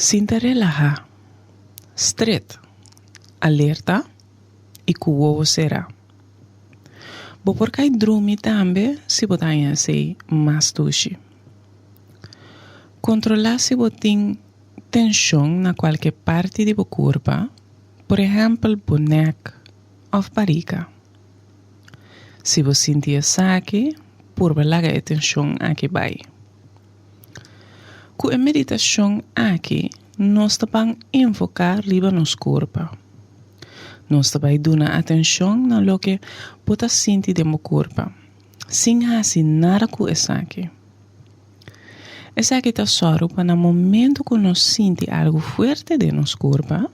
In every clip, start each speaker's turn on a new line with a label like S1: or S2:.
S1: Sinta relaja, straight, alerta e cuovo será. Bo por cai drumi tambe si botanha sei mas tushi. Controlar se botin tensão na qualquer parte de bo corpo, por exemplo, bo neck of barriga. Se você sentir saque, por balaga a tensão aqui vai. Com a meditação aqui, nós também enfocar riba nos corpo. Nós também dona atenção na lo que pode sentir de mo corpo, sem assim nada com essa aqui. Essa aqui está só para no momento que nós sentimos algo forte de nosso corpo,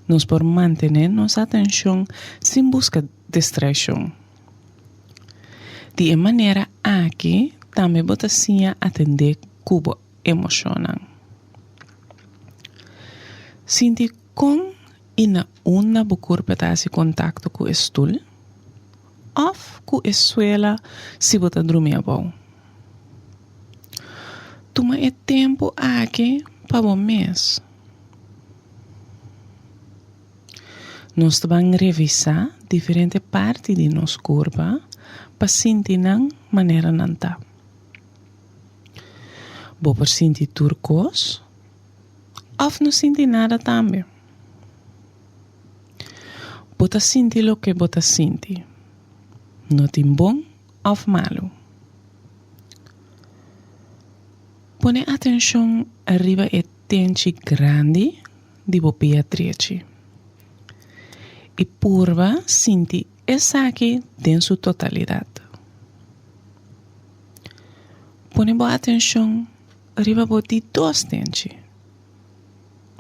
S1: nós por manter nossa atenção sem buscar distração. De maneira aqui, também pode assim atender cubo emocional. Sinti com e na onda do corpo está em contato com o stool, ou com a suela se você dormir bom. Toma o tempo aqui para o mês. Nós vamos revisar diferentes partes de nosso corpo para sentir de maneira nanta. Vou sentir turcos, ou não sentir nada também. Bota sentir o que bota sentir. Não tem bom ou malo. Põe atenção arriba e tente grande de bopia treche. E purva sentir essa aqui em sua totalidade. Põe boa atenção arriba boti 2 tente.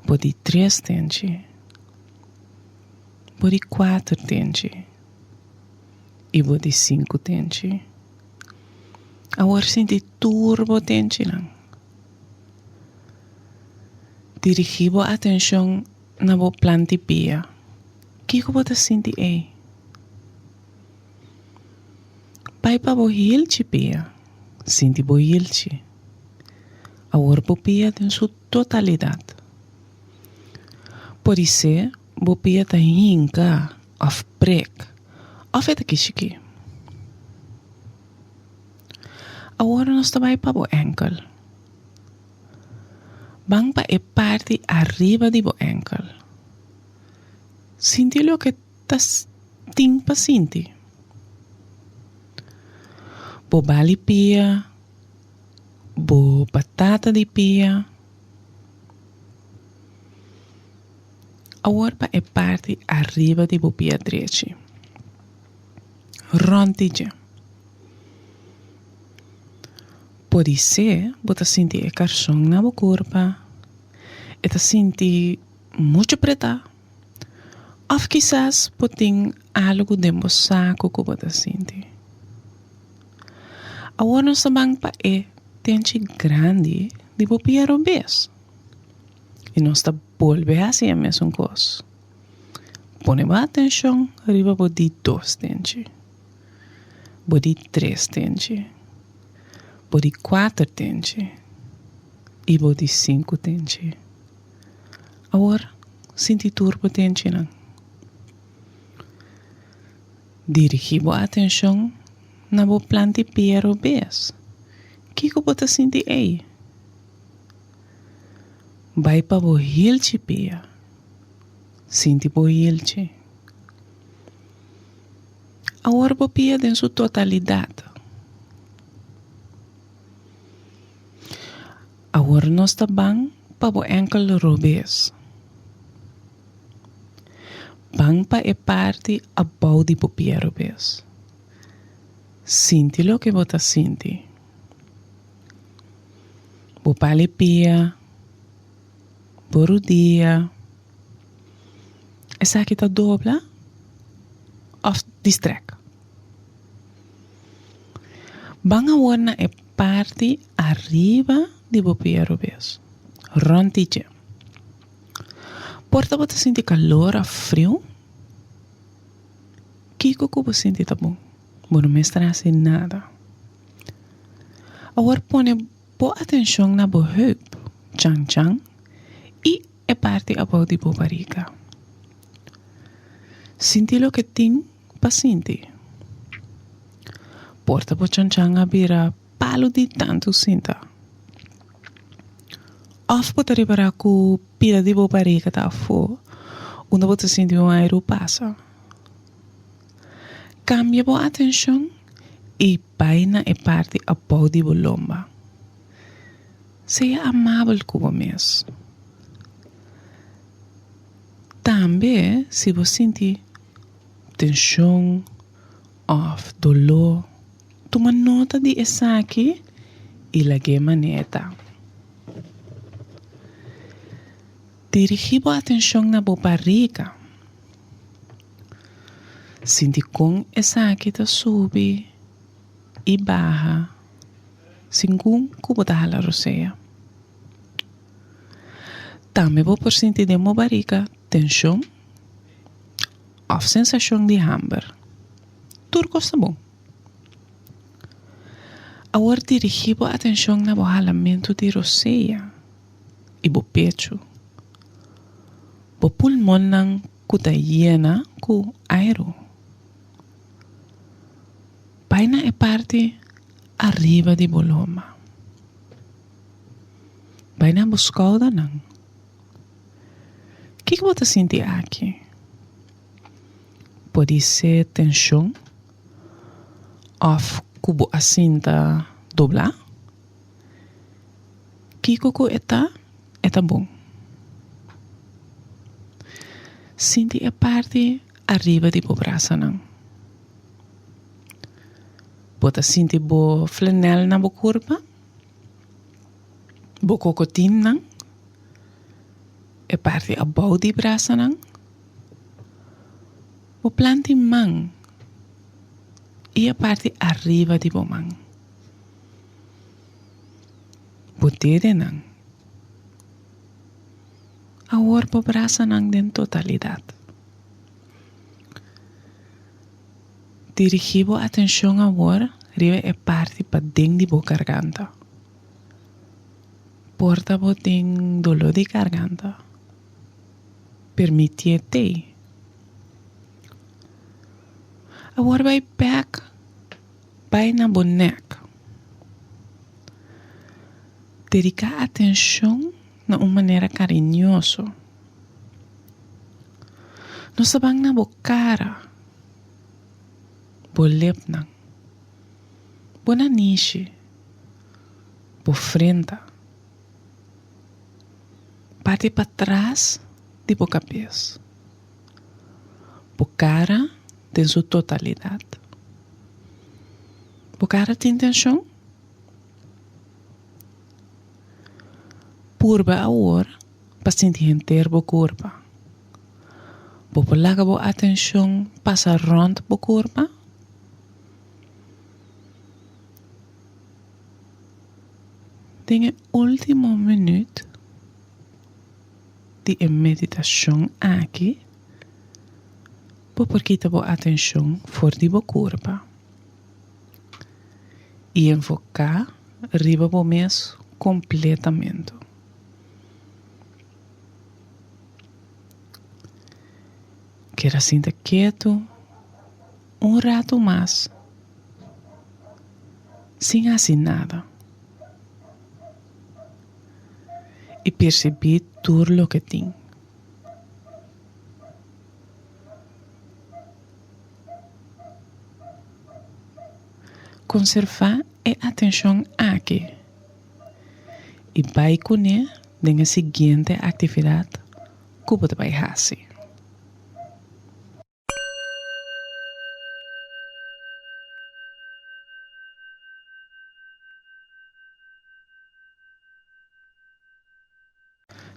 S1: Boti 3 tente. Boti 4 tente. E boti 5 tente. Agora senti turbo tente lang. Dirigibo a atenção na bo plantipia. Que eu vou sentir aí? Pai pa bo hilchi pia. Sinti bo hilchi. Agora bo pia em sua totalidade. Pode ser bo pia ta hinka, of prek, of eta kishiki. Agora nós também pa bo enkel. Bang pa e parte arriba de bo enkel. Sinti lo que tas ting pa sinti. Bo bali pia, bo batata di pia. Agora pa e parte arriba de bo pia direita. Rontige. Pode ser, bota sentir e carção na bo corpo, e ta sentir muito preta. Ou quizás poting algo de mo saco que bota sentir. Agora nós também pa e tente grande de bo pia robes. E nós ta volve assim a mesma coisa. Põe atenção arriba bo di 2 tente. Bo di 3 tente. Bo di 4 tente. E bo di 5 tente. Agora, senti turbo tente não. Dirigibo a atenção na bo plantipia robes. Que eu vou sentir aí? Vai pa bo hilchi pia. Sinti bo hilchi. Agora bo pia em sua totalidade. Agora nós tá bang pa bo enkel robes. Bang pa e parte abau di bo pia robes. Sinti lo que bota sinti. Bo pali pia. Borudia. Essa aqui tá dobla of distract. Bang agora na e parte arriba de bo pia robes. Rontige. Porta bota sentir calor ou frio? Kiko que você sente tá bom? Bom, não me estresse nada. Agora põe boa atenção na bo heup, chang chang, e é parte about di barriga. Sinti lo que tem pa sinti. Porta po chanchanga bira palo di tanto sinta. Of po taribara ku pira di barriga ta fo, onde po te sinti un aero passa. Cambia po atenção e paina é parte about di lomba. Seja amável com o mês. Também, se você sentir tensão ou dolor, toma nota de essa aqui e lage maneta. Dirigir a atenção na barriga. Senti com essa aqui tá sube e barra, segundo como tá a roceia. Também vou por sentir de barriga, tensão ou sensação de hambre. Tudo gosta bom. Agora dirigir a atenção na ralamento de roceia e o pecho. O pulmão não está llena com aero. Paina é parte arriba de boloma. Paina buscada não. O que você sente aqui? Pode ser tensão ou cubo a cinta doblar. Que coco está bom. Sente a parte arriba de braço não. Pode sentir bo flanel na bo curva. Bo cocotin não. É parte about de braço não. O plante mão e a parte arriba de bo mão. Botere não. Agora bo braço não em totalidade. Dirigir a atenção agora rive é parte para dentro de bo garganta. Porta bo tem dolor de garganta. Permite-te. Agora vai back, vai na boneca. Dedicar atenção na uma maneira carinhosa. Não sabang na bo cara, bo lip nang, bo naniche, bo frente, parte para trás de bo cabeça, bo cara tem sua totalidade. Bo cara tem tensão? Purba agora para sentir inteiro bo corpo. Bo polaga bo atenção passa rond bo corpo. Tem o último minuto de meditação aqui. Porque te bo atenção fora de bo corpo. E enfocar riba bo mês completamente. Quero sentar quieto rato mais, sem assim nada. E perceber tudo o que tem. Conservar a atenção aqui. E vai com ele na seguinte atividade que você vai fazer.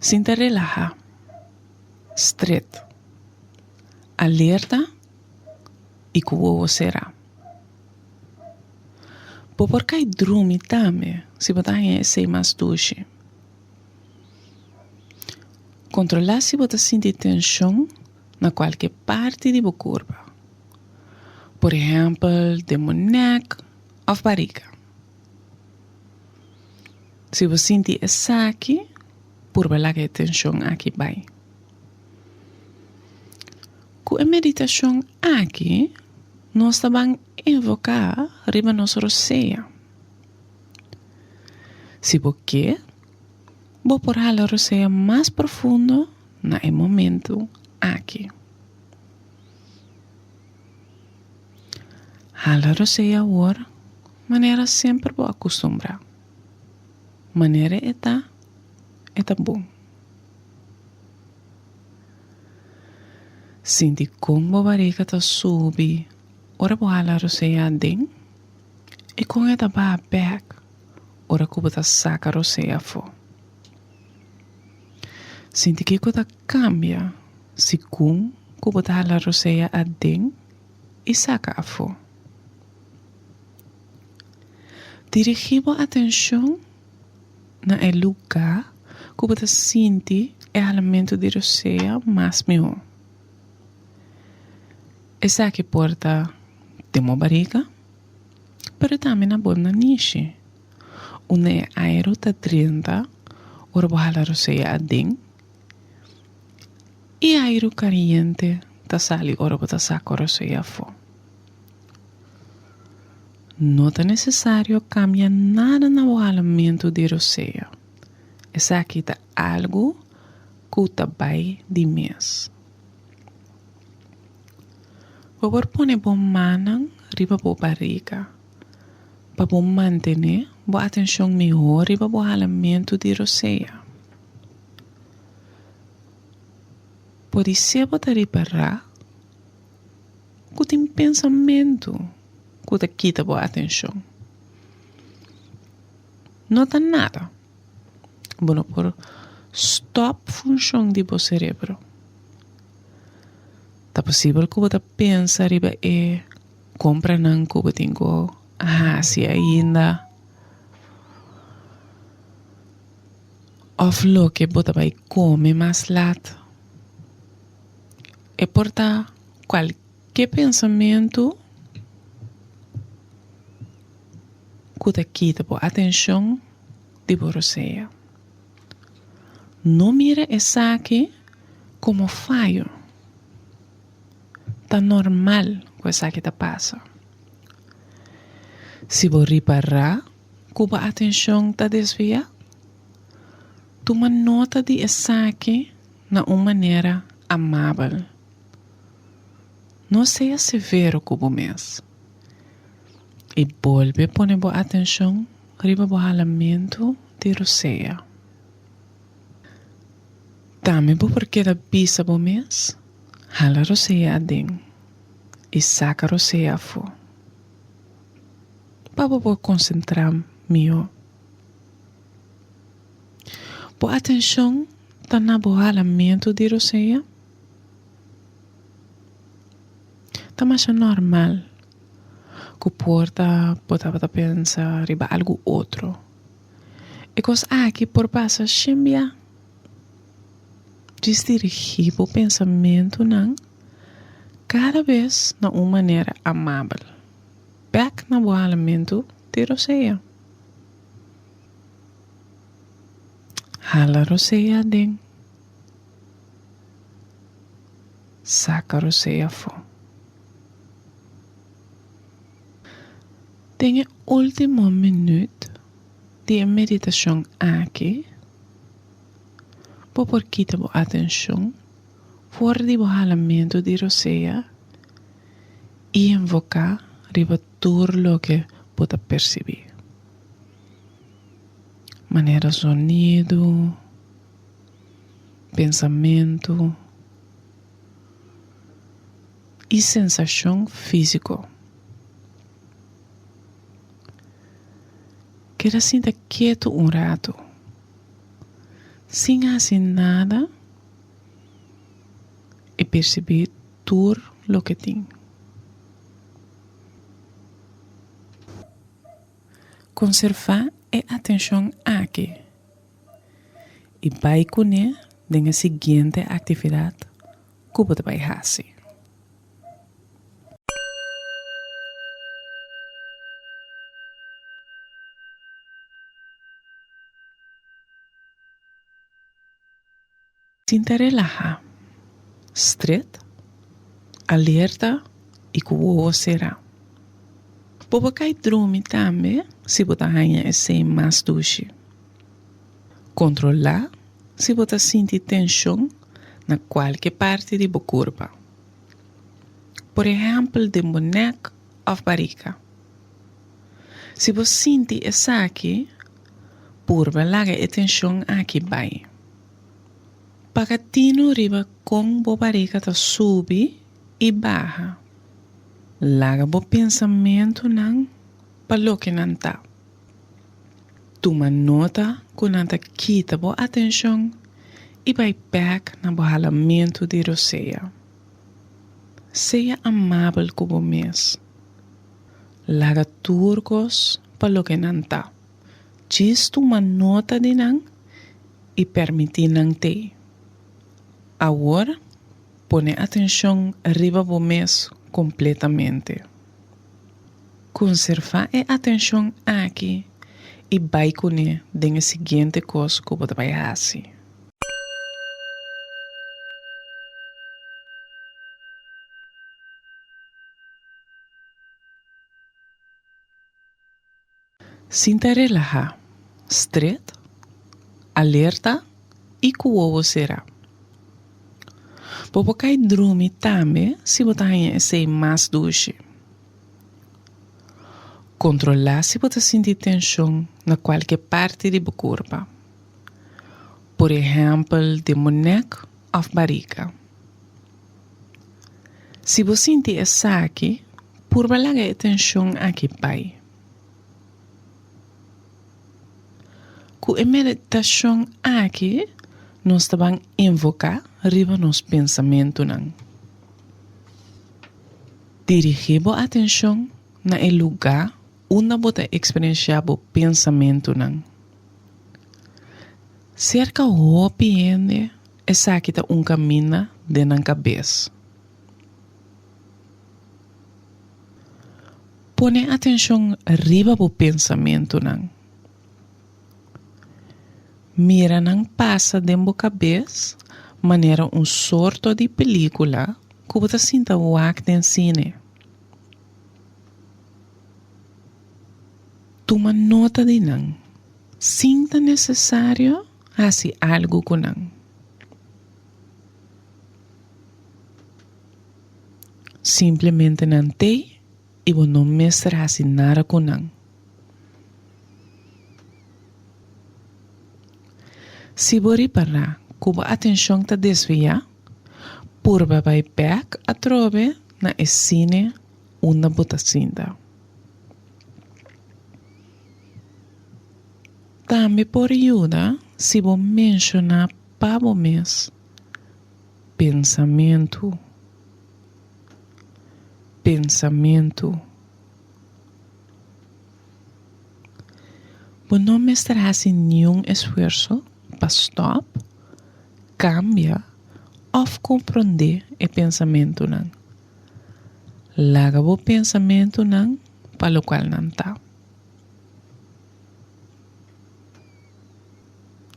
S1: Sinta relaxa, estreito, alerta e como será. Por que dormir também, se você sem mais duche. Controlar se você sente tensão na qualquer parte do corpo. Por exemplo, de neck ou barriga. Se você sente essa aqui, purba la atenção aqui vai. Com a meditação aqui, nós também invocar riba nossa roceia. Se você vou por a roceia mais profundo na momento aqui. A roceia agora, maneira sempre vou acostumbrar. Maneira é bom. Sinti como a barriga está subi, ora vou a roceia dentro, e com esta vai back, ora que vou sacar a roceia fora. Sinti que coisa cambia, se com que vou a roceia dentro e saca a fora. Dirigimos a atenção na lugar que você sente o elemento de roceia mais melhor. Essa aqui porta de uma barriga, mas também na boa niche. Onde é aero tá 30, ora boa a roceia dentro, e aero caliente tá sali, ora boa saca a roceia fora. Não é necessário cambiar nada no elemento de roceia. Essa aqui é algo que está bem de mês. Vou pôr bom mano riba boa barriga. Para manter boa atenção melhor riba boa elemento de roceia. Pode ser para reparar que tem pensamento que quita boa atenção. Não dá nada. Bueno, por stop função de bo cérebro. Tá possível que você pensa riba compra não que você tem se ainda of lo que você vai comer mais lato. E porta qualquer pensamento que te quita por atenção de você. Não mira essa aqui como falho. Tá normal que essa aqui te passa. Se você reparar que a atenção está desviada, toma nota de essa aqui na uma maneira amável. Não seja severo com o mês. E volve a pôr boa atenção riba o elemento de roceia. Também porque da bisa bo mês, hala roceia dentro e saca a roceia fora. Para você concentrar melhor. Boa atenção está na boa elemento de roceia. Está mais normal. Que porta botava pensar riba algo outro. E cos aqui por passa chimbia. Dirigir o pensamento não cada vez na uma maneira amável. Back na o elemento de roceia. Hala roceia dentro. Saca roceia fora. Tenha último minuto de meditação aqui. Por quitar a atenção fora do elemento de roceia e invocar riba tudo o que pode perceber. Maneira sonido, pensamento e sensação física. Queda sinta quieto rato, sem fazer nada e perceber tudo o que tem. Conservar a atenção aqui e vai com a seguinte atividade que você vai fazer. Sinta relaja, straight, alerta e com o ovo será. Bobo cai dormir também se botar ranha e sem mais duche. Controlar se botar sentir tensão na qualquer parte de bo corpo. Por exemplo, de boneca ou barriga. Se você sente essa aqui, purva larga a tensão aqui vai. Pagatino riba com bo barriga ta subi e barra. Larga bo pensamento não para o que não tá. Toma nota que não tá quita bo atenção e vai back na bo ralamento de roceia. Seja amável com o mês. Larga turcos para o que não tá. Diz uma nota de não e permitir não ter. Agora, põe atenção arriba do mês completamente. Conserva a atenção aqui e vai com ele na seguinte coisa que você vai fazer. Sinta relajar, straight, alerta e com o ovo será. Bobo cai dormir também se você tem sem mais duche. Controlar se você sentir tensão na qualquer parte do corpo. Por exemplo, de boneca ou barriga. Se você sentir essa aqui, por larga a tensão aqui vai. Com a meditação aqui, nós vamos invocar riba nos pensamentos. Dirigir a atenção na lugar onde você experiencia o pensamento. Cerca o piende essa que está caminho de na cabeça. Põe atenção riba o pensamento. Mira não passa dentro da cabeça, maneira sorto de película que você sinta o acto em cine. Toma nota de não. Sinta necessário fazer algo com não. Simplesmente não tem e você não mestra fazer nada com não. Se você reparar que a atenção está desviada, purva vai back a trove na cine onde você sinta. Também por ajuda se você mencionar para o mês pensamento. Você não mestra fazer nenhum esforço para stop, cambia ou compreender o pensamento. Larga o pensamento para o qual não está.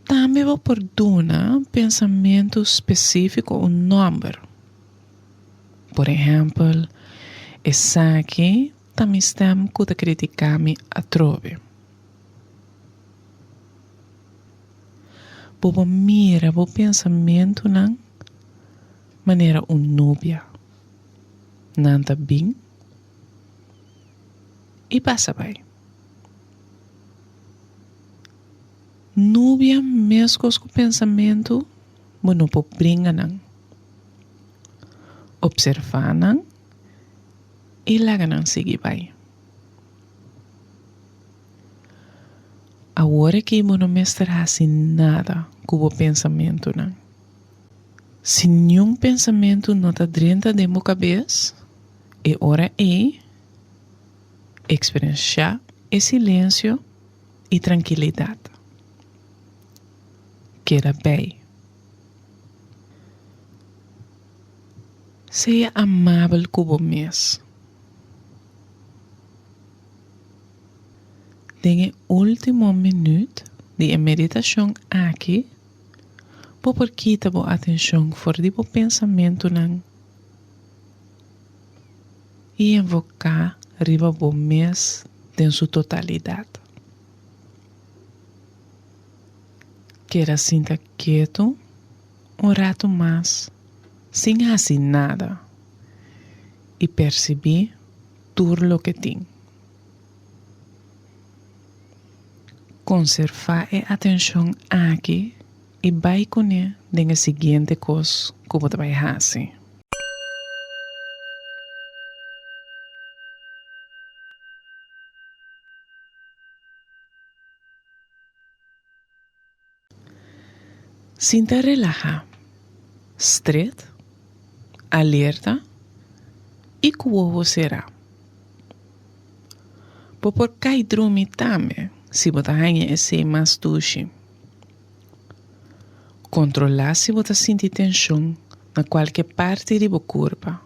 S1: Também vou perdoar pensamento específico ou número. Por exemplo, essa aqui também está a criticar-me a trove. Bobo mira o pensamento na maneira núbia. Não está bem e passa vai. Núbia mesmo com o pensamento, mas não pode brincar não. Observar não e larga não seguir vai. Agora que eu não mestra assim nada com o pensamento, não. Se nenhum pensamento não está dentro da minha cabeça, é hora de experienciar o silêncio e tranquilidade. Queda bem. Seja amável com o mês. Tenha último minuto de meditação aqui, por quita bo atenção for di bo pensamento nang e invocar riba bo mês em sua totalidade. Queira sinta quieto rato mais, sem fazer nada, e perceber tudo o que tem. Conservar a atenção aqui e vai com ele na seguinte coisa que você vai fazer. Sinta relajar, straight, alerta e como será. Por cai dormir também, se você ganha esse mais duche. Controlar se você sente tensão na qualquer parte de sua corpo.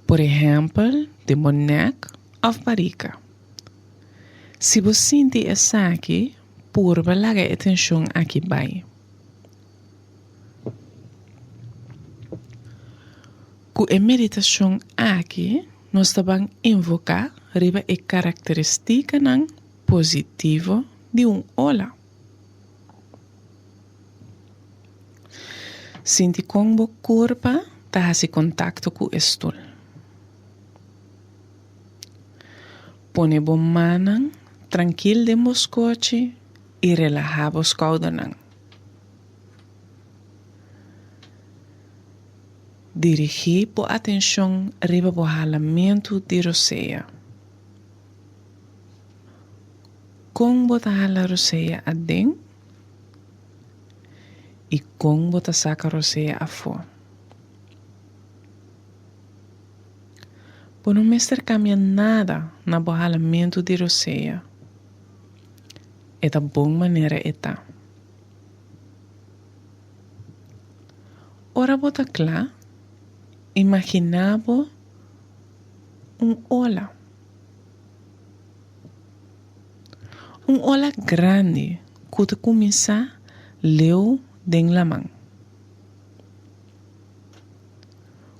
S1: Por exemplo, de sua neck ou barriga. Se você sente isso aqui, purba larga a tensão aqui vai. Com a meditação aqui, nós vamos invocar riba a característica positiva de ola. Sinti com o corpo faz contato com o estômago. Põe a mão tranquilo de moscote e relaxa os caudros. Dirigir a atenção riba o ralamento de roceia. Com bota hala roceia adentro e com bota saca roceia a fora. Por não mestre cambia nada na ralamento de roceia. É da boa maneira eta. Ora bota claro. Imaginava ola. Ola grande que te começa a leu dentro da mão.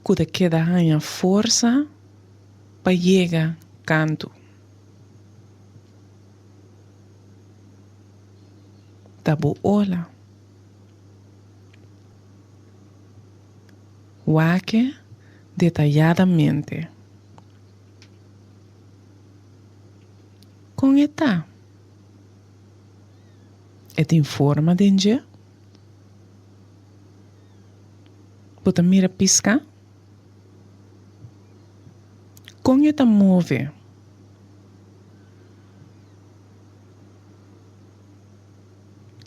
S1: Que te queda a força para chegar canto. Tabo ola. Waque detalladamente. Com eta. Et informa denje. Bota mira pisca. Com eta move.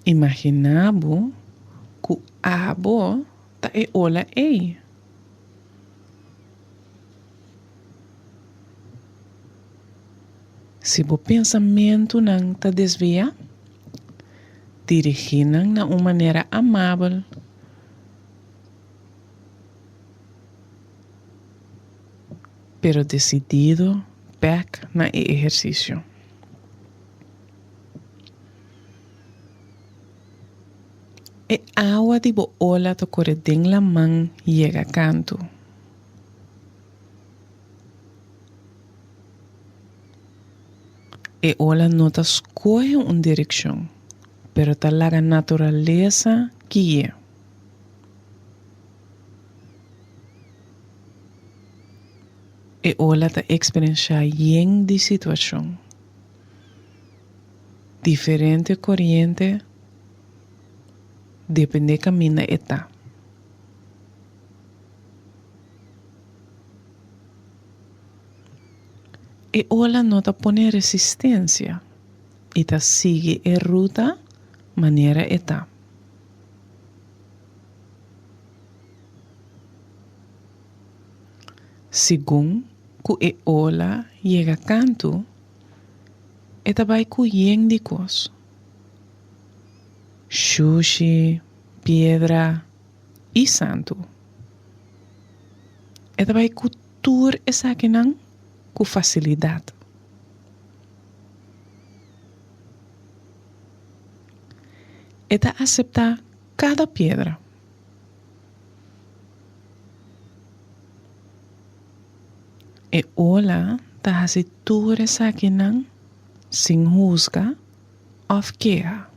S1: Imaginabo que abo ta e ola ei. Se o pensamento não está desviado, dirigi-lo de uma maneira amável, pero decidido back no exercício. E água de bola to corre dentro da mão chega a canto. E ola não ta escolhe uma direção, pero ta larga a natureza que é. E ola ta experienciar yen de situação. Diferente corrente, depende caminho eta. E ola não ta põe resistência e ta sigue a ruta maneira eta. Segundo que a ola chega a canto, eta vai cuyen de cos. Xuxi, pedra e santo. Eta vai cultur essa que não com facilidade. Eta aceitar cada pedra. E ola ta hasi ture sakinan sin juzga of queja.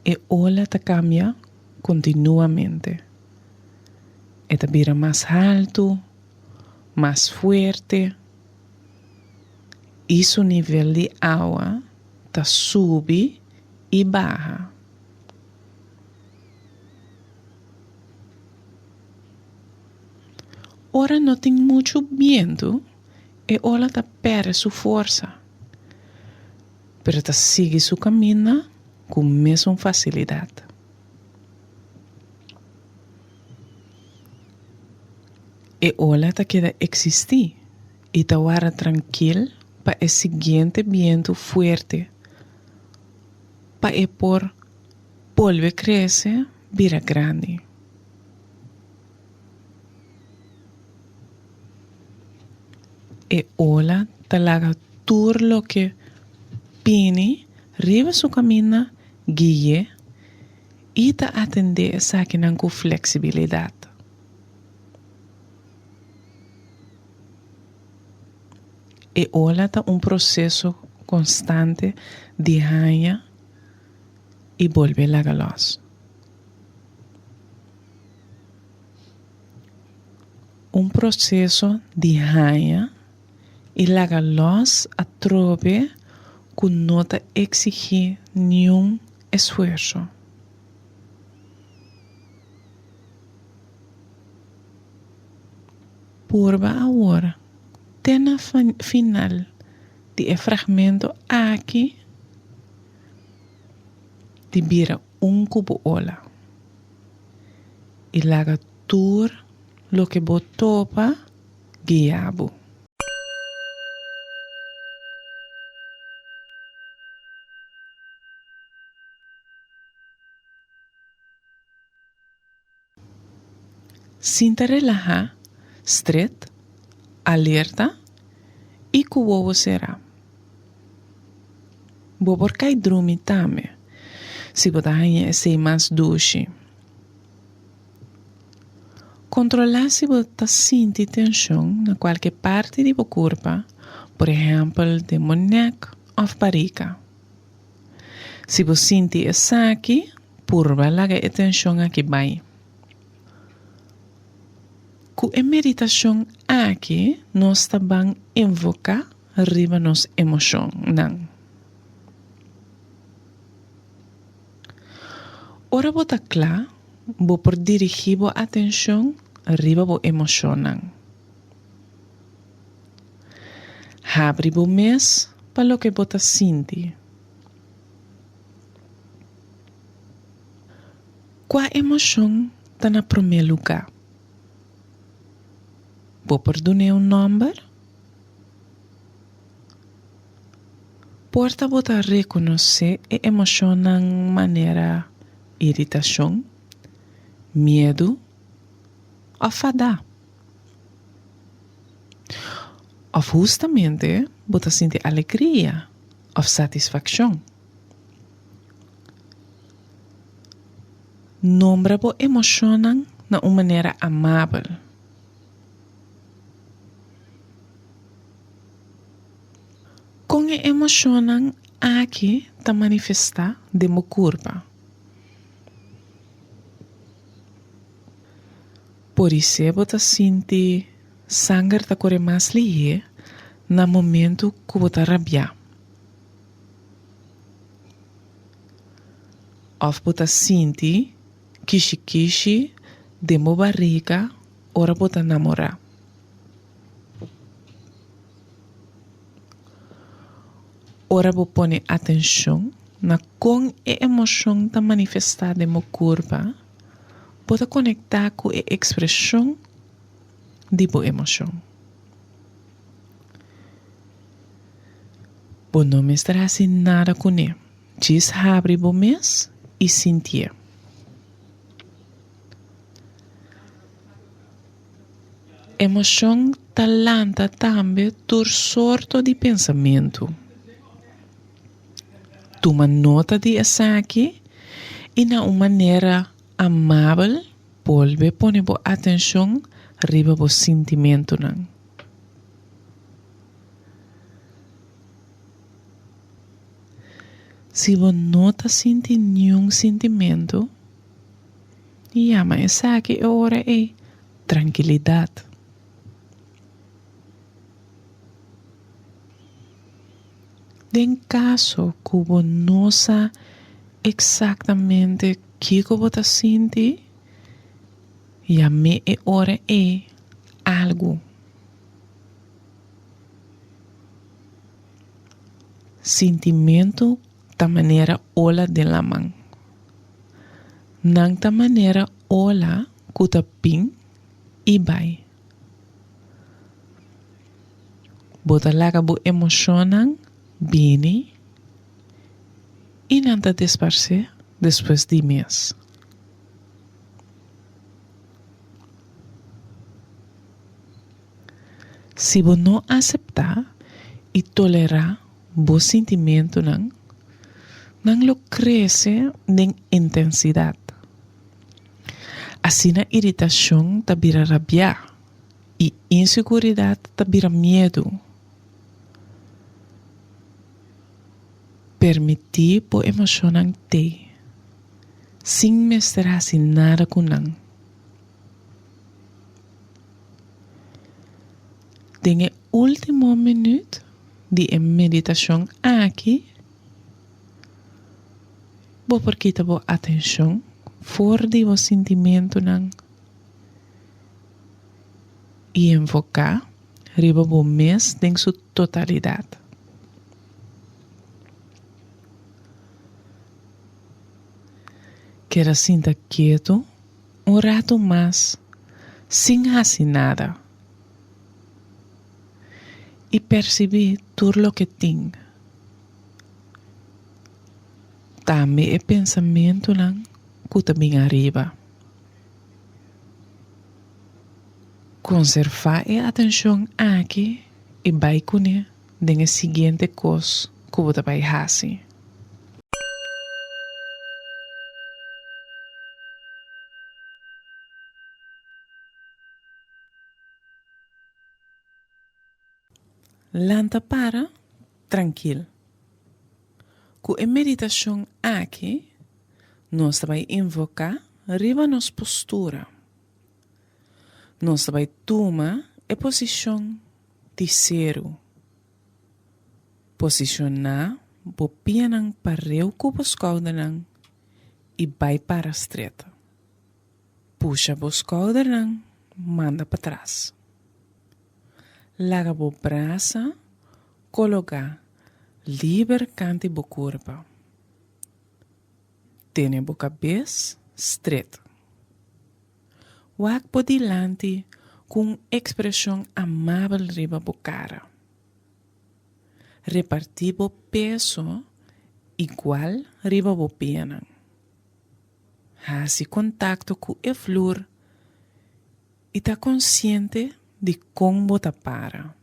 S1: E ola ta cambia continuamente. Eta vira más alto, más fuerte, y su nivel de agua ta sube y baja. Ora no tem mucho viento e ola ta perde su fuerza, pero ta sigue su camino con mesma facilidad. E ola ta queda existir y ta vara tranquil pa el siguiente viento fuerte, pa e por polve crece, vira grande. E ola ta laga tur lo que pini riba su camina guie y ta atende esa que nan con flexibilidad. E ola ta un proceso constante de ganha y volve laga los. Un proceso de ganha y laga los a trove con no ta exigir nenhum esfuerzo. Purba agora, tena final de fragmento aqui de vira un cubo ola. Y laga tur lo que botopa guiabo. Sin te relajar, straight, alerta y cubo será. Bo porcai drumi tame, si botahanha sei mais duche. Controlar se você sente tensão na qualquer parte de sua corpo, por exemplo, de neck ou barriga. Se você sente isso aqui, purva laga a tensão aqui vai. Com a meditação aqui, nós também invocar riba nos emoções. Ora bota claro, vou por dirigir a atenção arriba bo emocionan. Abre bo mes para lo que bota sinti. Qual emoção está na primeiro lugar? Vou por donar número? Porta bota reconhecer a emoção de maneira irritação, medo ou fada. Ou justamente bota sentir alegria ou satisfação. Nombra bo emoção na uma maneira amável. Com a emoção aqui está manifestar de meu corpo. Por isso, você sente sangue está correr mais ligeiro no momento que você rabia. Ou você sente kishi de mo barriga ora você namorar. Ora você põe atenção na como a emoção está manifestada no corpo. Pode conectar com a expressão de boa emoção. Bo não me estará assim nada com ele. Diz abre bo mês e sentir. Emoção talanta também tur sorto de pensamento. toma nota de essa aqui e na uma maneira amável volve pone bo atenção riba bo sentimento não. Se você não está sentindo nenhum sentimento, chama essa aqui hora é tranquilidade. Em caso que você não sabe exatamente o que você está sentindo, chama a hora é algo. Sentimento da maneira ola de la mão. Não da maneira ola que tá pin e vai. Bota laga bo emocionan bini e não tá disparcer depois de mês. Se você não aceitar e tolerar bo sentimento não lo cresce em intensidade. Assim a irritação tá vira rabia e inseguridade tá vira medo. Permitir po emocionar te sem misturar nada com não. Tem o último minuto de meditação aqui. Vou porque tá boa atenção fora de o sentimento não e enfocar riba bo mês em sua totalidade. Quero sentar quieto rato mais sem fazer nada e perceber tudo o que tem. Também é pensamento não que também arriba. Conservar a atenção aqui e vai com a seguinte coisa que você vai fazer. Lanta para tranquilo. Com a meditação aqui, nós vamos invocar riba nossa postura. Nós vamos tomar a posição de zero. Posicionar o pé para o cubo escaldanang e vai para a estreita. Puxa o escaldanang, manda para trás. Laga o braço, coloca libercante o corpo. Tenha a cabeça estreita. Wak por delante com expressão amável riba a cara. Repartir o peso igual riba a perna. Hace contato com a flor e está consciente de como bota para.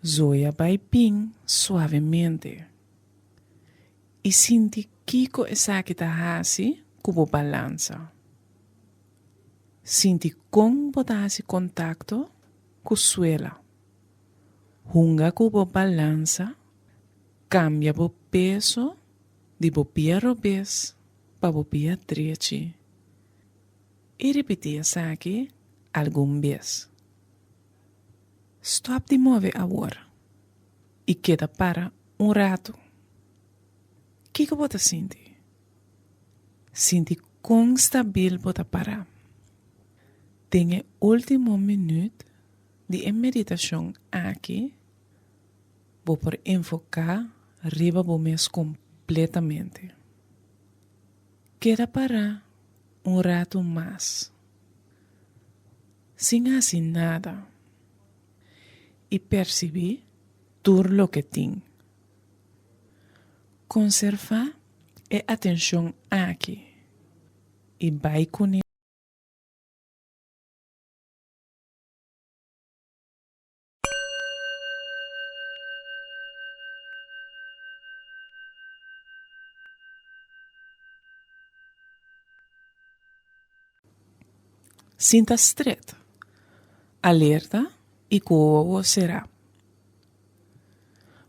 S1: Zoia vai bem suavemente. E sinti kiko esa que está hace com a balança. Sinti como bota hace contato com a suela. Hunga com a balança, cambia o peso de o pé robês para o pé direito. E repetir essa aqui alguma vez. Stop de mover agora. E queda para rato. O que você sente? Sente quão stabil você parar. Tenha o último minuto de meditação aqui. Vou por enfocar riba o mês completamente. Queda parar rato mais. Sem fazer nada. E perceber tudo o que tem. Conservar a atenção aqui. E vai com ele. Sinta stret, alerta e como será.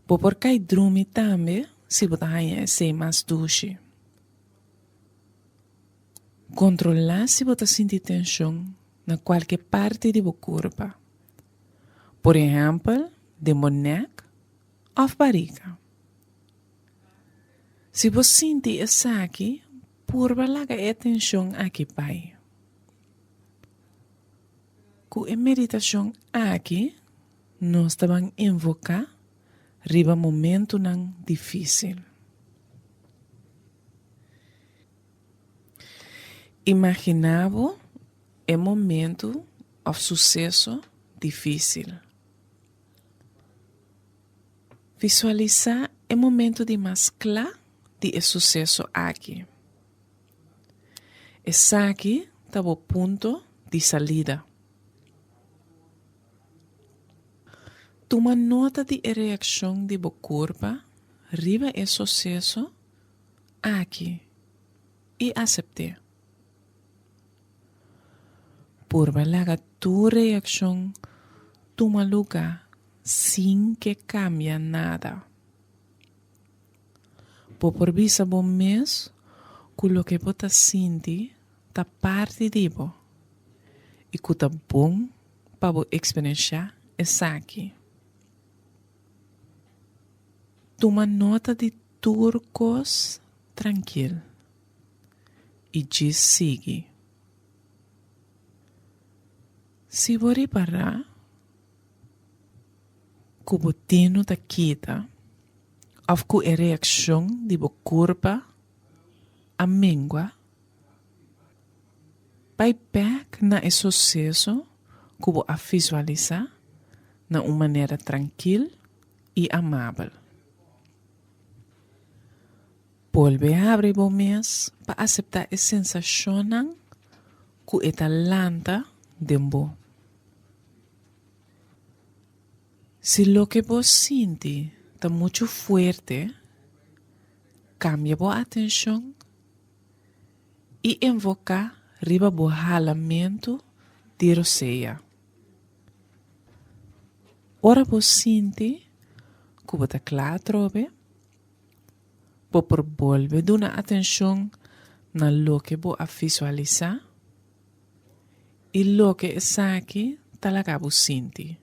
S1: Por cai drumi também se você ganha ser mais duche. Controlar se você sente tensão na qualquer parte de sua corpo. Por exemplo, de neck ou barriga. Se você sente isso aqui, purba laga atenção aqui pai. Com a meditação aqui, nós vamos invocar riba momento não difícil. Imaginava o momento of sucesso difícil. Visualizar o momento de mais claro de sucesso aqui. Esse aqui está o ponto de salida. Toma nota de reação de seu corpo riba o sucesso aqui e aceitar. Por balaga tu reação toma lugar sem que cambie nada. Por visa bom mês, com o que você sente, está parte de você. E que está bom para você experienciar isso aqui. Toma nota de turcos tranquilo. E diz sigue. Se você parar, que o botino da quita, ou com a reação de seu corpo a mengua, vai back na sucesso que você visualiza de uma maneira tranquila e amável. Volve a abrir o mês para aceitar a sensação que está lenta de você. Se lo que vos sente está muito fuerte, cambia a atenção e invoca riba o jalamento de roceia. Ora vos sente que você está claro, por volver de una atenção na lo que vos visualiza e lo que está aqui talaga vos sente.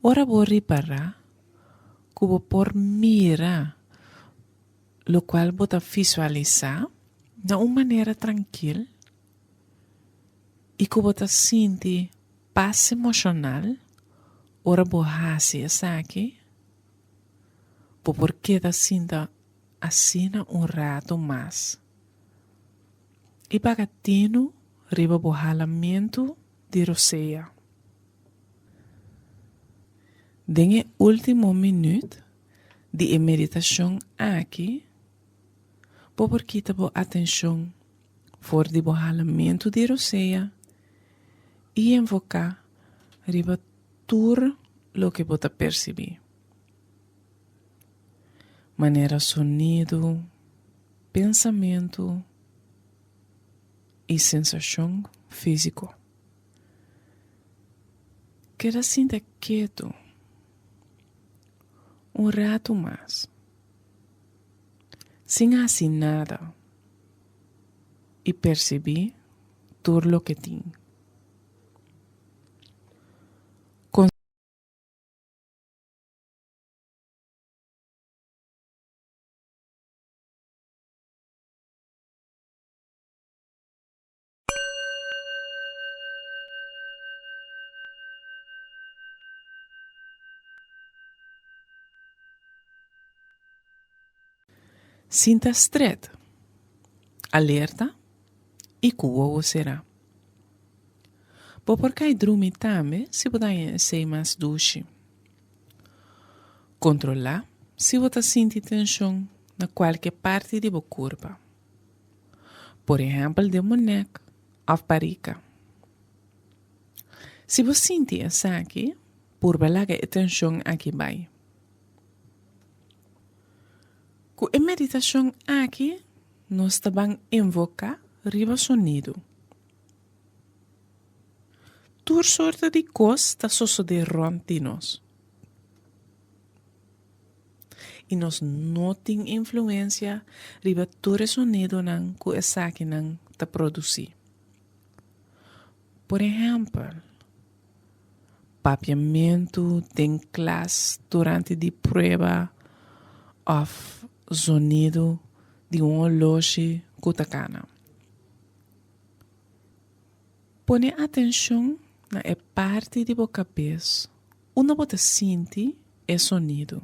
S1: Ora vos reparar que vos por mira lo qual vos visualiza de uma maneira tranquila e que vos sente paz emocional. Ora vos hace essa aqui porque da sinta assim rato mais. E bagatino riba o jalamento de roceia. Dengue último minuto de meditação aqui, por quita a atenção fora de jalamento de roceia e invocar riba tudo lo que você perceber. Maneira sonido, pensamento e sensação físico. Queda sinta quieto rato mais, sem assim nada, e perceber tudo o que tem. Sinta stret, alerta e como será. Por cai drumi também se você ser mais duche. Controlar se você sente tensão na qualquer parte de seu corpo. Por exemplo, de neck ou barriga. Se você sente essa aqui, por balaga atenção aqui vai. Com a meditação aqui, nós também invocar riba sonido. Tour soorten de cos ta soso de rontinos. E nos não tem influência riba todo sonido nan ku esaki nan ta produzir. Por exemplo, papiamento tem classe durante de prueba of sonido de loja kutacana. Pone atenção na parte de boca cabeça, onde você sente o sonido.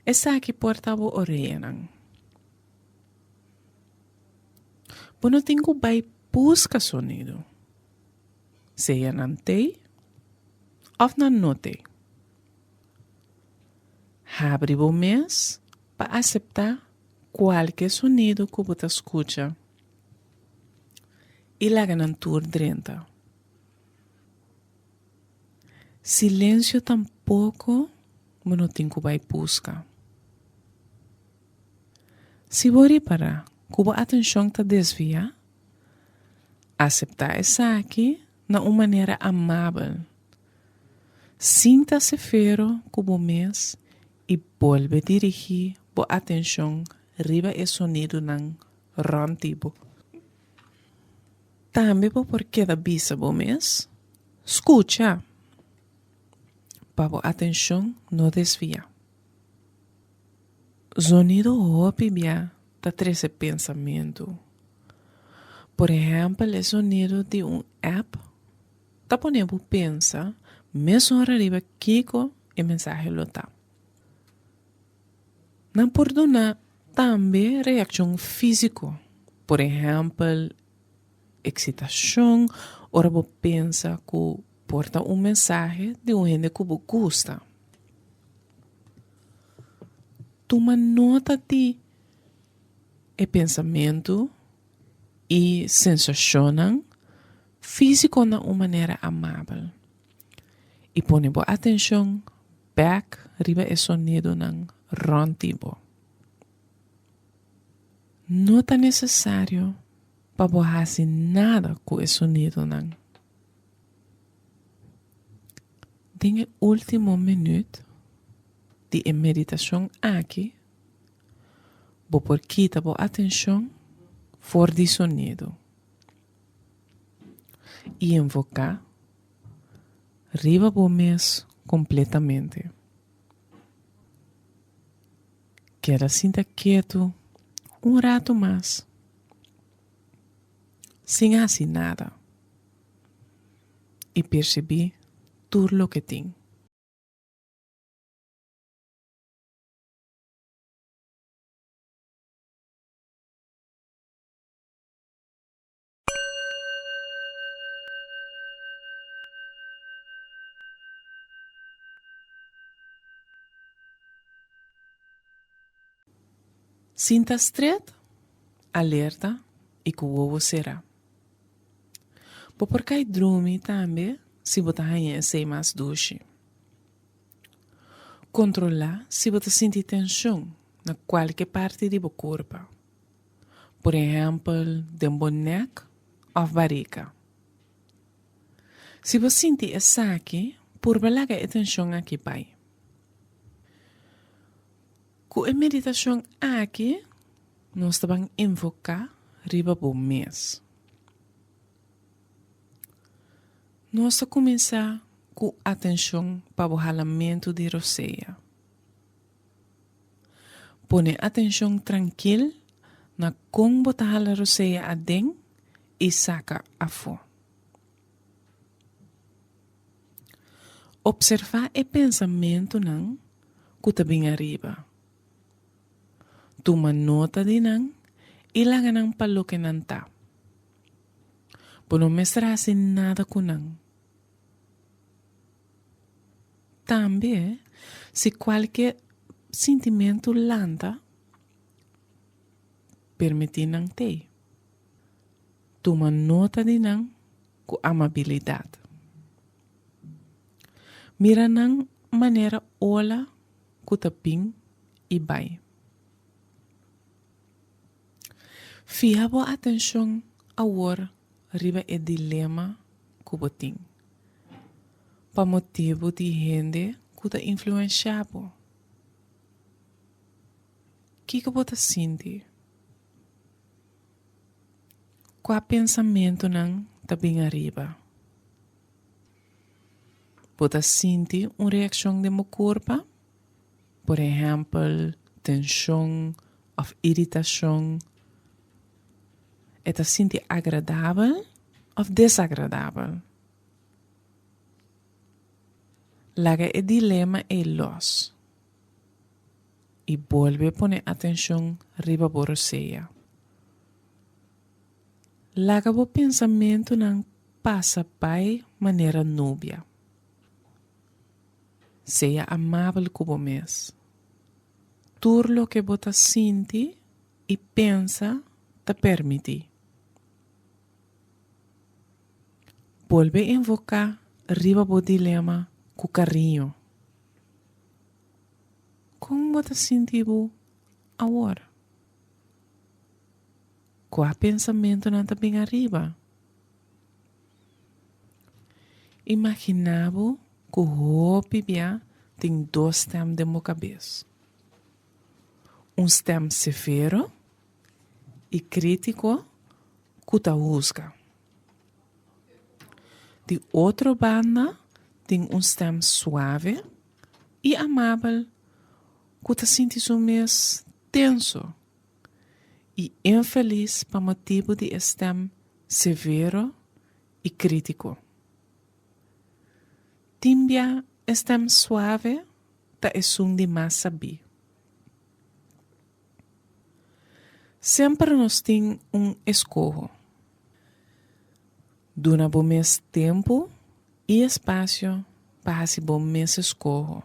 S1: Essa aqui porta a orelha. Você tem que vai buscar sonido. Seja não tem ou não tem. Abre o mês para aceitar qualquer sonido que você escuta. E larga na tour dentro. Silêncio tampouco você tem que vai buscar. Se você reparar que a atenção está desvia, aceitar essa aqui de uma maneira amável. Sinta-se fero como mês e volve a dirigir a atenção riba o sonido ng rontibo. Também por cada bisa bo mês, escucha para a atenção não desvia. Sonido óbvio da treze pensamento. Por exemplo, o sonido de app tá ponendo pensa, mesmo hora arriba kiko e mensagem lota. Não perdona também reação físico. Por exemplo, excitação, ora você pensa que porta mensagem de gente que você gosta. Toma nota de pensamento e sensação físico de uma maneira amável. E põe boa atenção back riba o sonido ng rontibo. Não é necessário para borrar nada com o sonido ng. Tem o último minuto de meditação aqui, vou por quita boa atenção fora de sonido. E invocar riba bo mês completamente. Queda sinta quieto rato mais. Sem assim nada. E percebi tudo o que tem. Sinta estreito, alerta e que o ovo será. Por cai dorme também se você conhece mais duche. Controlar se você sente tensão na qualquer parte do corpo. Por exemplo, de neck ou barriga. Se você sente essa aqui, por balaga atenção aqui pai. Com a meditação aqui, nós vamos invocar riba bo mês. Nós vamos começar com atenção para o ralamento de roceia. Põe atenção tranquila na como botar a roceia adentro e saca a fora. Observar o pensamento não que está bem arriba. Toma nota de não e laga não para o que não está. Por não mostrar nada com não. Também, se qualquer sentimento lanta, permite não ter. Toma nota de não com amabilidade. Mira não maneira ola, com tapim e vai. Fia boa atenção ao ar riba e dilema que você tem. Para motivo de gente que está influenciado. O que você sente? Qual pensamento não está bem arriba? Você sente uma reação de meu corpo? Por exemplo, tensão ou irritação. Você sente agradável ou desagradável? Laga o dilema é los. E volve a poner atenção riba por você. Laga o pensamento não passa pai maneira núbia. Seja amável com o mês. Tudo lo que você sente e pensa te permite. Volve a invocar riba o dilema com carinho. Como você sente agora? Qual pensamento não está bem arriba? Imaginava que o bebê tem dois stems de minha cabeça. Stem severo e crítico que te busca. De outra banda, tem stem suave e amável que te sente o mês tenso e infeliz para motivo de stem severo e crítico. Timbia stem suave ta é de mais saber. Sempre nós tem escolho. Duna bom mês tempo e espaço para se bom mês escolho.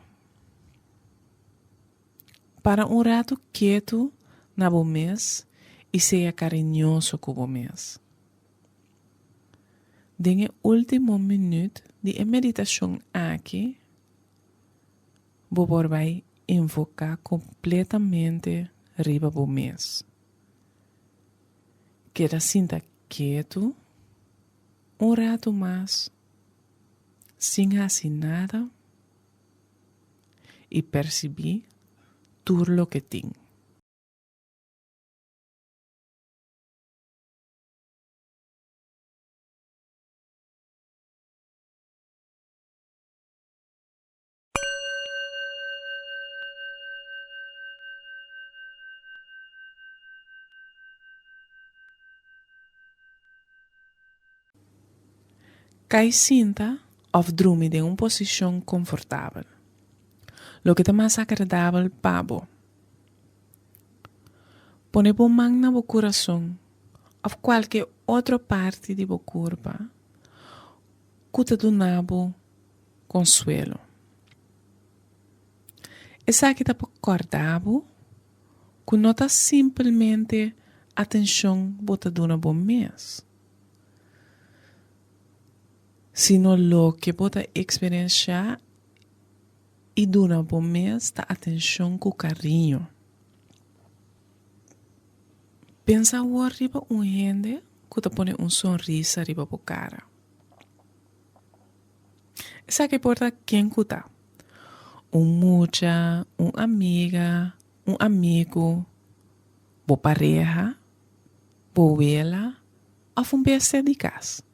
S1: Para rato quieto na bom mês e seja carinhoso com o mês. Den último minuto de meditação aqui, vou vai invocar completamente riba o mês. Queda sinta quieto, rato mais, sem fazer nada, e perceber tudo o que tem. Cai sinta ou dorme em uma posição confortável. Lo que é mais agradável para você. Põe a mão na seu coração ou qualquer outra parte de seu corpo que te dá consuelo. Essa aqui está acordado que não está simplesmente atenção bota duna bom mês. Sino lo que bota experienciar e duna bom mês está atenção com carinho. Pensa arriba gente que te põe sorriso arriba a cara. Essa que importa quem que está. Mucha, amiga, amigo, boa pareja, boa ela, ou besta de casa.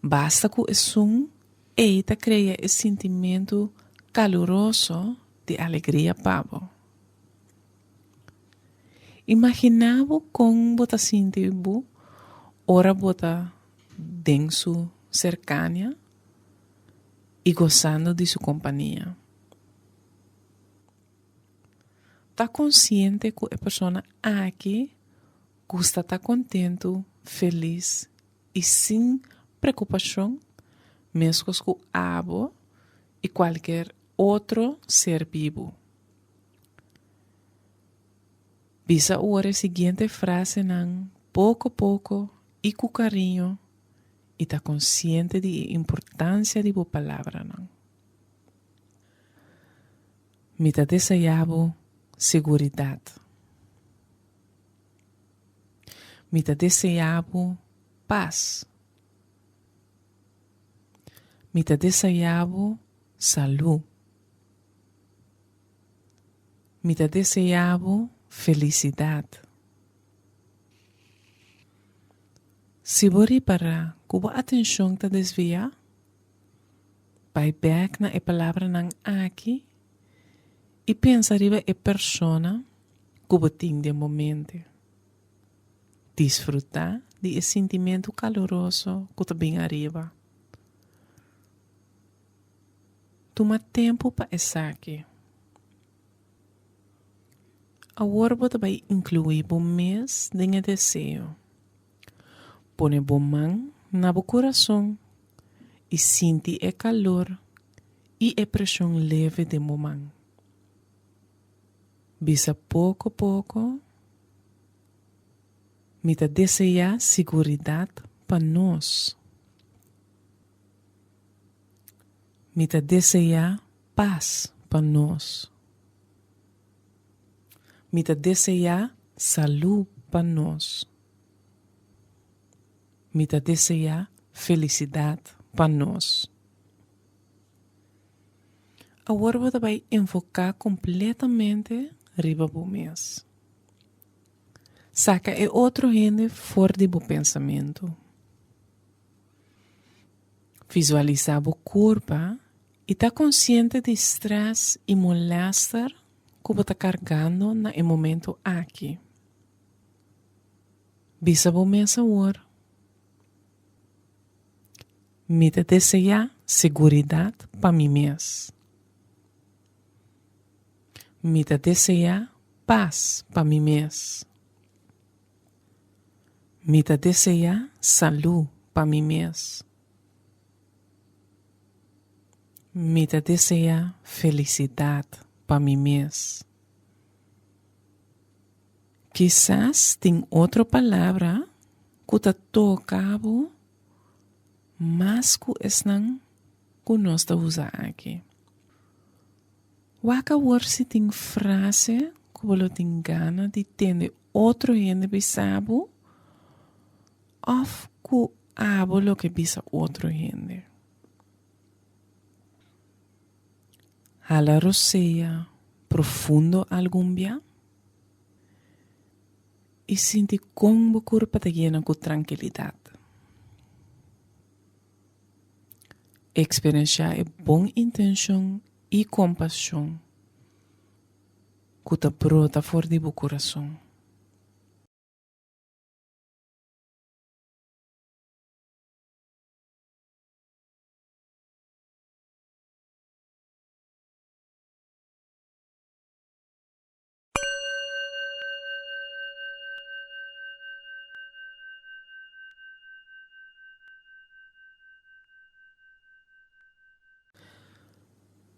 S1: Basta que isso eita cria esse sentimento caloroso de alegria para você. Imaginava como você sente ora você denso, cercana e gozando de sua companhia. Está consciente que a pessoa aqui gosta de estar contente, feliz e sem preocupação, mesmo com o abo e qualquer outro ser vivo. Bisa a seguinte frase nan pouco a pouco e com carinho e está consciente da importância de boa palavra. Me está desejando segurança. Me está desejando paz. Me te desejavo salud. Me te desejavo felicidad. Se você para cuba atenção te desvia, vai back na palavra nang aqui e pensa riba a persona cuba tem de momento. Desfrutar de sentimento caloroso que está bem arriba. Toma tempo para estar aqui. Agora você vai incluir o mês de desejo. Põe a mão na coração e sente o calor e a pressão leve de momento. Bisa pouco a pouco, me te deseja seguridade para nós. Me te deseja paz para nós. Me te deseja saúde para nós. Me te deseja felicidade para nós. Agora você vai enfocar completamente riba do mês. Saca é outro gente fora do pensamento. Visualiza a corpo e está consciente de estresse e molestar que você está carregando no momento aqui. Bisa o mês agora. Me te deseja seguridade para mim mês. Me te deseja paz para mim mês. Me te deseja saúde para mim mês. Me te deseja felicidade para mim mês. Quizás tem outra palavra que te tocava, mas que não que nós usamos aqui. Waka se tem frase que você tem gana de ter outro gente bisabo ou que abo lo que bisa outro gente. Hala roceia profundo algum dia e sente como o corpo te llena com tranquilidade. Experienciar a boa intenção e compaixão que te brota fora do coração.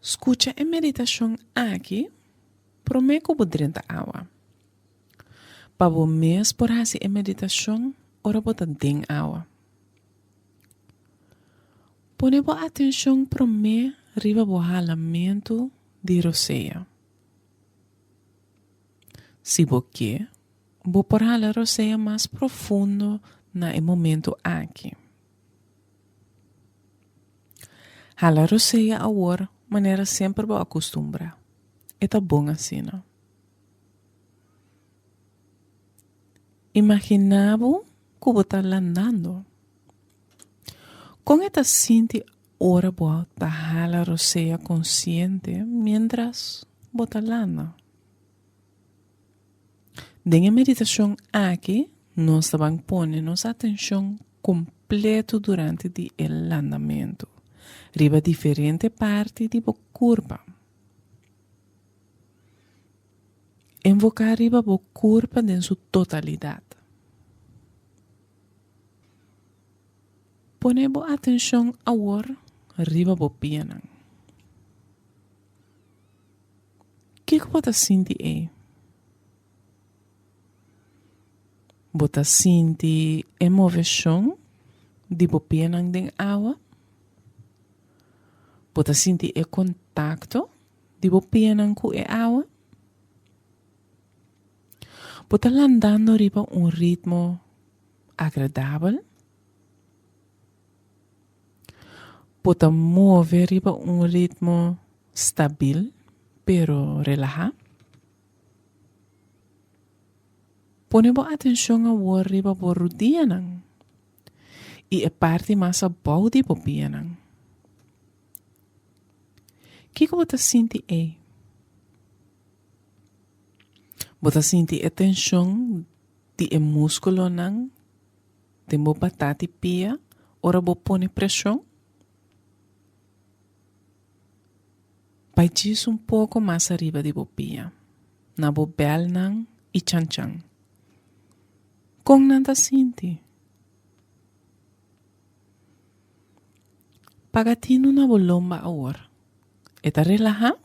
S1: Escucha a meditação aqui, prometo que drenta água. Para o mês por fazer a meditação, ora bota den água. Põe boa atenção para mim, riba o ralamento de roceia. Se você quer, vou por a roceia mais profundo no momento aqui. Hala roceia agora, maneira sempre vou acostumbrar. É tá bom assim, não? Imaginava que você está andando. Com esta sente ora boa da hala roceia consciente mientras você anda. Denha meditação aqui, nós vamos pôr nossa atenção completa durante o andamento. Riba diferente parte do corpo. Invocar riba o corpo em sua totalidade. Põe boa atenção agora riba o piano. O que você sente aí? Você sente a movição do piano em água? Você sente o contato do piano com a água? Você está andando riba ritmo agradável Pode mover riba ritmo stabil, pero relaja. Pone bo atención a war riba bo rutina. E é parte mais a body bo pianan. Kiko bota sinti e? Bota sinti a tensão di e músculo nang, tembo batati pia, ora bo pone pressão. Pai diz pouco mais arriba de bo pia, na bo bel nang e chan chan. Kong nanta sinti. Pagatino na bo lomba a or. Eta relaja?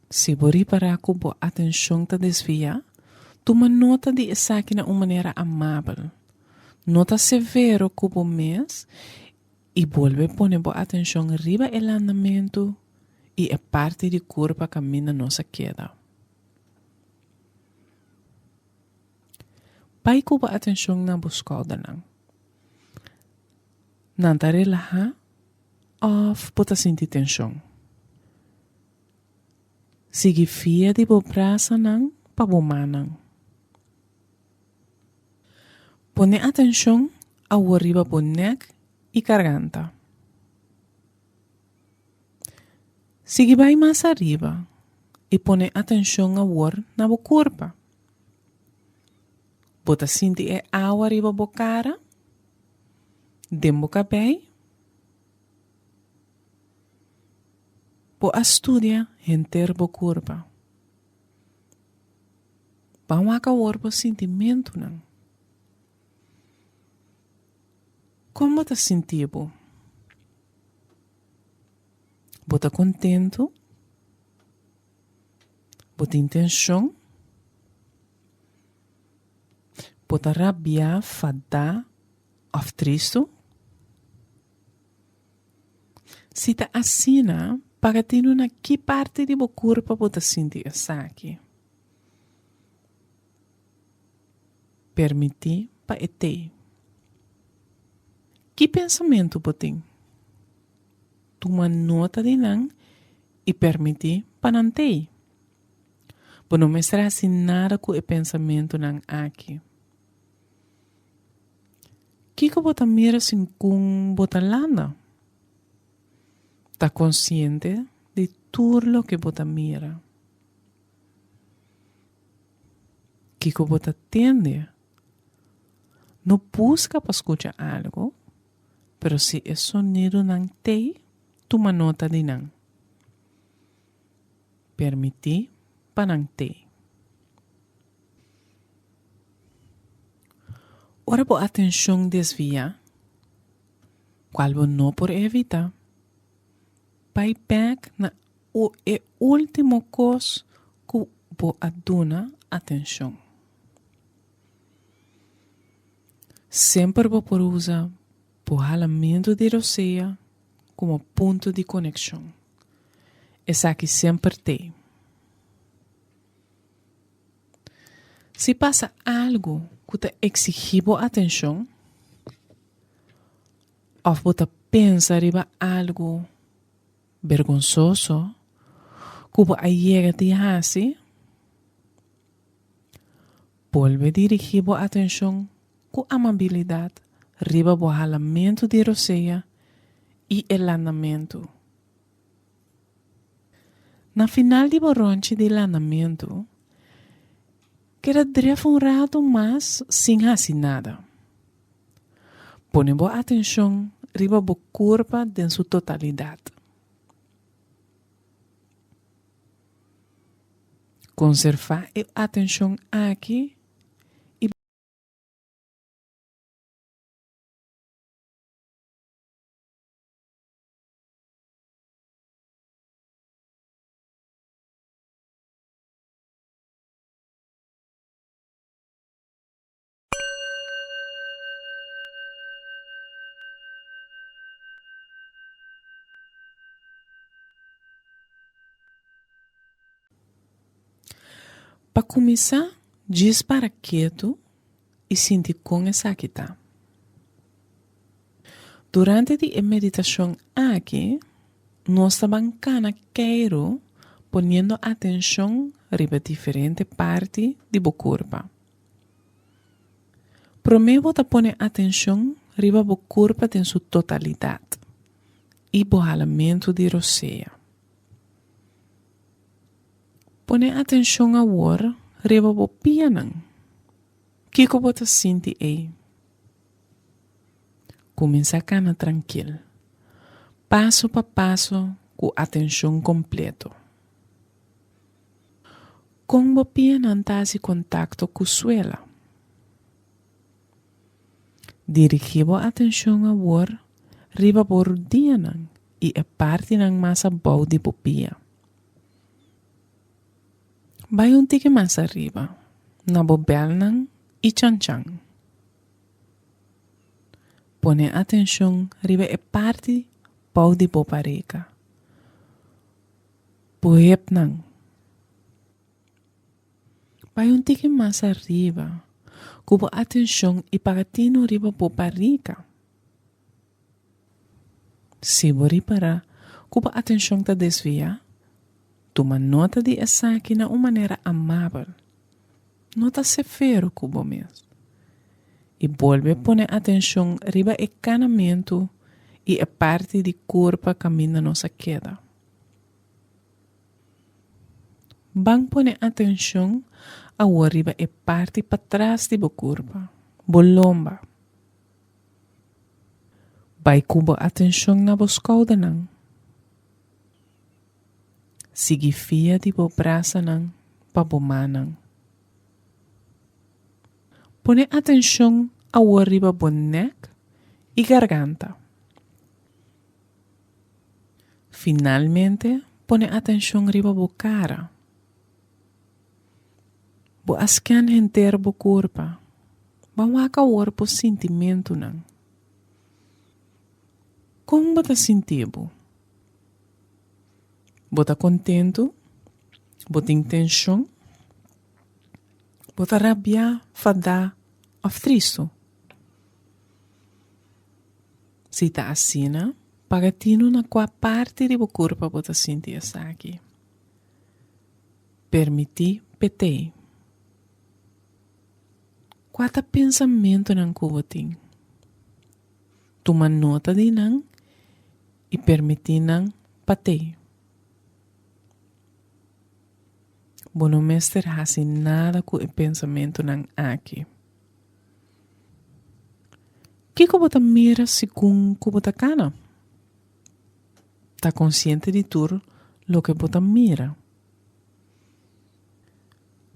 S1: Se bori para ku bo atenção ta desvia, tu nota di esaki na maneira amável. Nota severo ku bo mes e volve pone bo atenção riba el andamento e a parte di curva cammina nossa queda. Pai ku bo atenção na bo skouder nang. Nanta relaja of bota sinti tensão. Sigi fia di bo braça nang pa bo manang. Pone atenção ao arriba bo neck e garganta. Sigi vai mais arriba e pone atenção ao ar na bo curva. Bota sinti e água arriba bo cara. Dembo cabei. Po astudia enter bo curva. Pawaka warbo sentimento nang. Como ta sentibo? Bota contento? Bota intenção? Bota rabia, fada, of tristo? Se ta assina, pagatino na que parte de bo corpo bota sentir essa aqui. Permitir pa ete. Que pensamento botem? Toma nota de nan e permitir pa nantei. Por não mostrar assim nada com o pensamento nan aqui. Que bota mira assim com bota landa? Tá consciente de tudo o que bota mira. Que bota tende. Não busca para escutar algo, pero se é sonido não tem, toma nota de não. Permitir para não ter. Ora por atenção desvia, qual não por evitar. Pai back na o último coisa que vou aduna atenção. Sempre vou por usar o ralamento de roceia como ponto de conexão. Essa que sempre tem. Se passa algo que te exige atenção, ou você pensa riba algo vergonzoso, como a llega de hace, vuelve dirigir a atenção com amabilidade, riba o ralamento de roceia e el andamento. Na final de borronche de andamento, queda dreva rato mais sem fazer nada. Pone boa atenção riba a curva em sua totalidade. Conservar a atenção aqui e para começar, diz para quieto e sentir com essa que tá. Durante a meditação aqui, nós estamos queiro poniendo atenção riba diferente parte de bo corpo. Primeiro ta pone atenção riba bo corpo em sua totalidade e bo halamento de roceia. Pone atenção agora riba bo pianang. Kiko bota sinti aí. Começa a cana tranquilo. Passo a passo com atenção completo. Com bo pianang tasi contato com suela. Dirigibo atenção agora riba bo rodinang e a parte ng masa bau di popia. Vai un tique mais arriba, na bo belnang e chan-chan. Pone atenção riba e parte bau di bo pareca. Pohep nang. Vai un tique mais arriba, cubo atenção e pagatino riba bo pareca. Se bo ripara, cubo atenção ta desvia, toma nota de essa aqui na uma maneira amável. Nota severo cubo mesmo. E volve a pôr atenção riba e canamento e a parte de corpo caminha nossa queda. Bang pôr atenção a riba e parte para trás de bo corpo, bo lomba. Vai cubo atenção na bo skouda nang. Sigi fia di bo braça nang pa bo manang. Pone atenção ao arriba bo neck e garganta. Finalmente, pone atenção riba bo cara. Bo ascan inteiro bo corpo. Bawaka or po sentimento nang. Como bota sentibo? Bota contento? Bota intenção? Bota rabia, fada, ou triste? Se tá assim, pagatino na qual parte de bo corpo bota sentir essa aqui. Permiti petei. Quata pensamento nang kuboting. Toma nota de nang e permiti nang patei. Bono mester hasi nada com o pensamento nang aqui. Kiko bota mira segundo ku bota cana? Tá consciente de tudo lo que bota mira.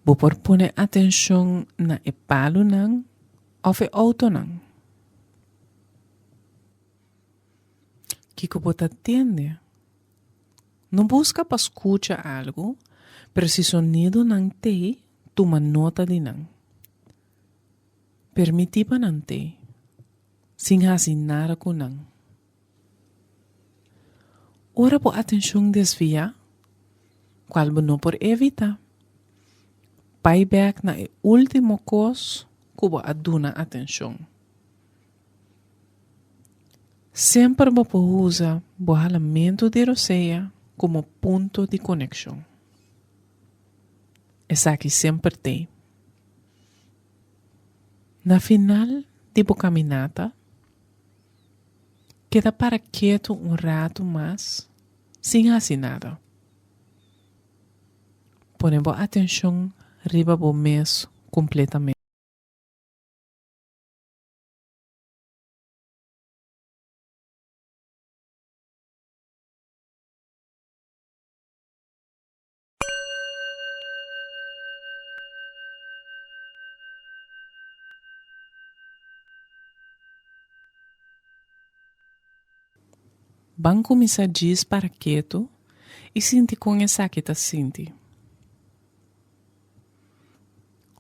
S1: Bo por pone atenção na e palo nang of e auto nang. Kiko bota atende. Não busca para escutar algo, pero si sonido nang te, toma nota de nang. Permiti pa nang te, sin hasi nada com nang. Ora po atenção desvia, qual bo não por evitar. Pai back na e último cos, cubo aduna atenção. Sempre bo po usa bo halamento de roceia como ponto de conexão. Essa aqui sempre tem. Na final de bo caminata, queda para quieto rato mais, sem fazer nada. Põe bo atenção riba bo mês completamente. Ban começar diz para quieto e sente com essa que tá sente.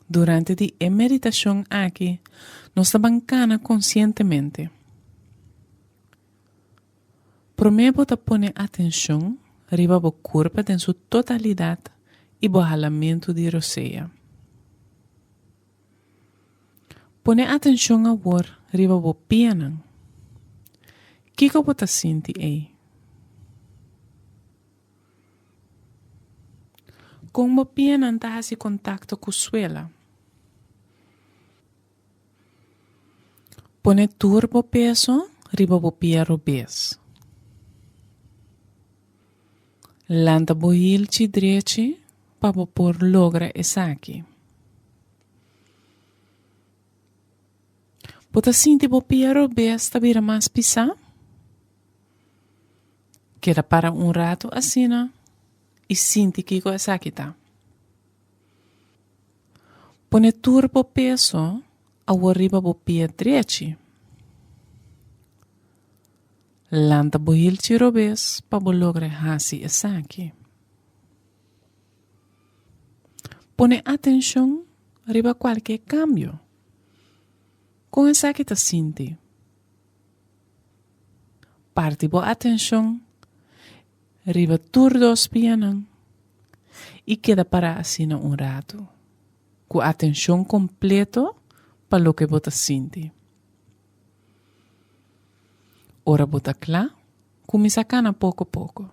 S1: Durante a meditação aqui, nós estamos conscientemente. Primeiro te põe atenção riba bo corpo em sua totalidade e bo halamento de roceia. Põe atenção agora riba bo pianang. Kiko bota sinti ei. Kung mo pian hasi contacto com suela. Pone turbo peso riba bo pia robes. Lanta boil ci dreci pa bo por logra esaki. Bota sinti bo pia robes tabira mas pisa. Queda para rato assina e sinti kiko esaki ta. Pone turbo peso a riba bo pia dreci. Lanta boil ci robes pa bo logre hasi esaki. Pone atención riba qualquer cambio. Com esaki ta sinti. Parti bo atención riba turdos pianan e queda para assina rato. Com atención completo pa lo que bota sinti. Ora bota klá, começa cana pouco a pouco.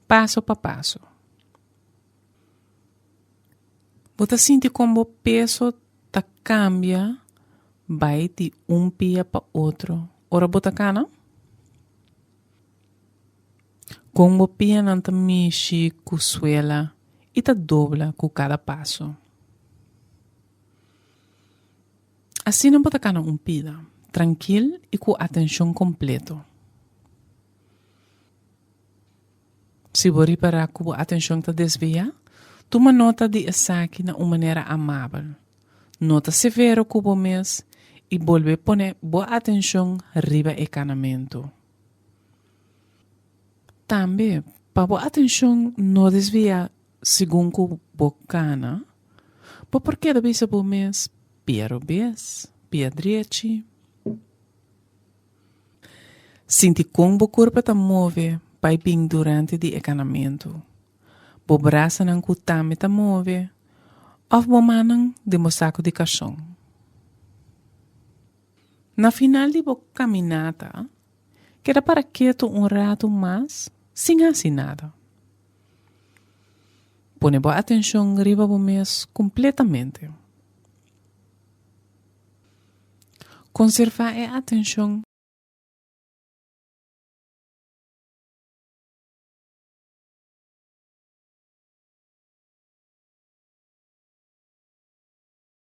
S1: Passo pa passo. Bota sinti como peso ta cambia, vai de pia pa outro. Ora bota cana. Como pia não ta mexe com suela e ta dobla com cada passo. Assim não bota cana pida. Tranquilo e com atenção completo. Se você reparar que a atenção está desviada, toma nota de esaki na uma maneira amável. Nota severo que o mês e volve a poner boa atenção riba encanamento. Também, para boa atenção não desviar segundo que bocana, porque da vez o mês pia robes, pia dreci. Sinti como o corpo ta move pai bem durante o encanamento. O braço não cutame ta move, of bo manang de mo saco de caixão. Na final de bo caminata, queda para quieto rato mais, sem assim nada. Pone boa atenção riba bo mês completamente. Conservar a atenção